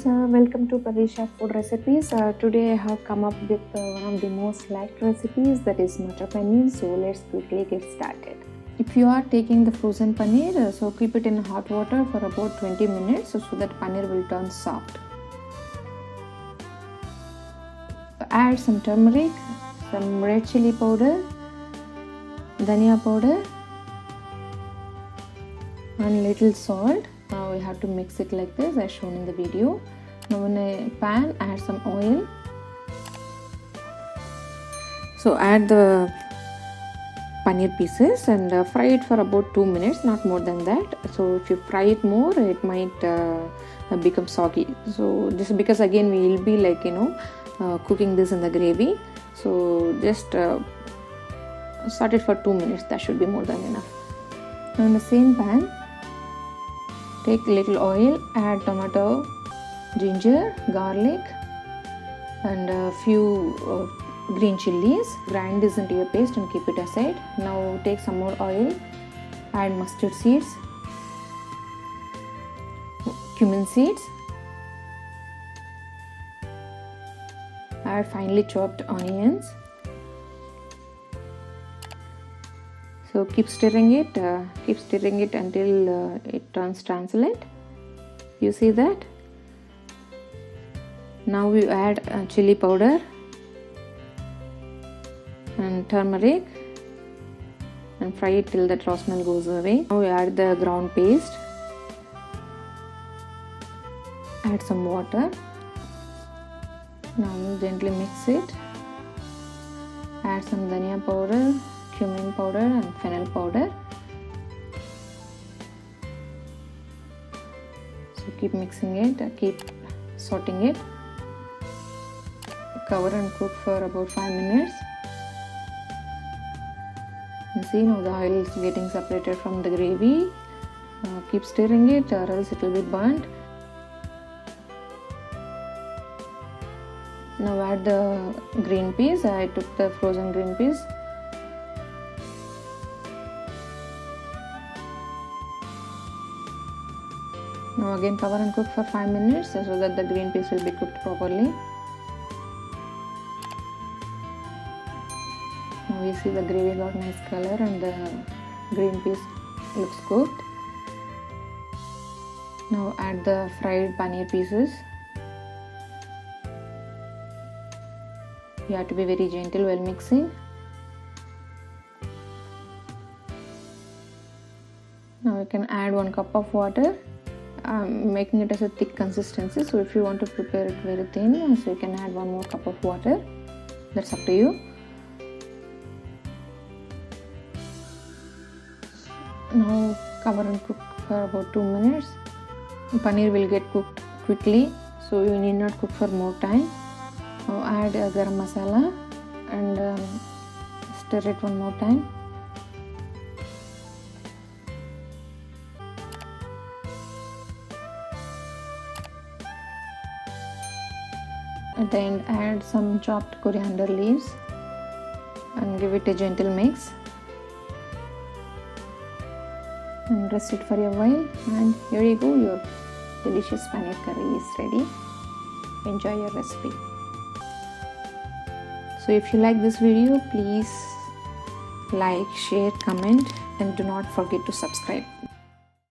viewers, welcome to Pradeesha food recipes. Today I have come up with one of the most liked recipes, that is Matar paneer. So let's quickly get started. If you are taking the frozen paneer, so keep it in hot water for about 20 minutes so that paneer will turn soft. Add some turmeric, some red chili powder, dhania powder and little salt. Now we have to mix it like this as shown in the video. Now in a pan add some oil. So add the paneer pieces and fry it for about 2 minutes, not more than that. So if you fry it more, it might become soggy. So this is because again we will be cooking this in the gravy. So just start it for 2 minutes, that should be more than enough. Now in the same pan, take little oil, add tomato, ginger, garlic and a few green chilies. Grind this into a paste and keep it aside. Now take some more oil, add mustard seeds, cumin seeds, add finely chopped onions. So keep stirring it until it turns translucent. You see that? Now we add chili powder and turmeric and fry it till the raw smell goes away. Now we add the ground paste. Add some water. Now gently mix it. Add some dhania powder, cumin powder and fennel powder. So keep mixing it, keep sauteing it. Cover and cook for about 5 minutes. And see, now the oil is getting separated from the gravy. Keep stirring it or else it will be burnt. Now add the green peas. I took the frozen green peas. Now again cover and cook for 5 minutes so that the green peas will be cooked properly. Now we see the gravy got nice color and the green peas looks cooked. Now add the fried paneer pieces. You have to be very gentle while mixing. Now you can add 1 cup of water. Making it as a thick consistency, so if you want to prepare it very thin, so you can add 1 more cup of water. That's up to you. Now cover and cook for about 2 minutes. Paneer will get cooked quickly, so you need not cook for more time. Now add garam masala and stir it 1 more time. At the end, add some chopped coriander leaves and give it a gentle mix and rest it for a while, and here you go, your delicious paneer curry is ready. Enjoy your recipe. So if you like this video, please like, share, comment and do not forget to subscribe.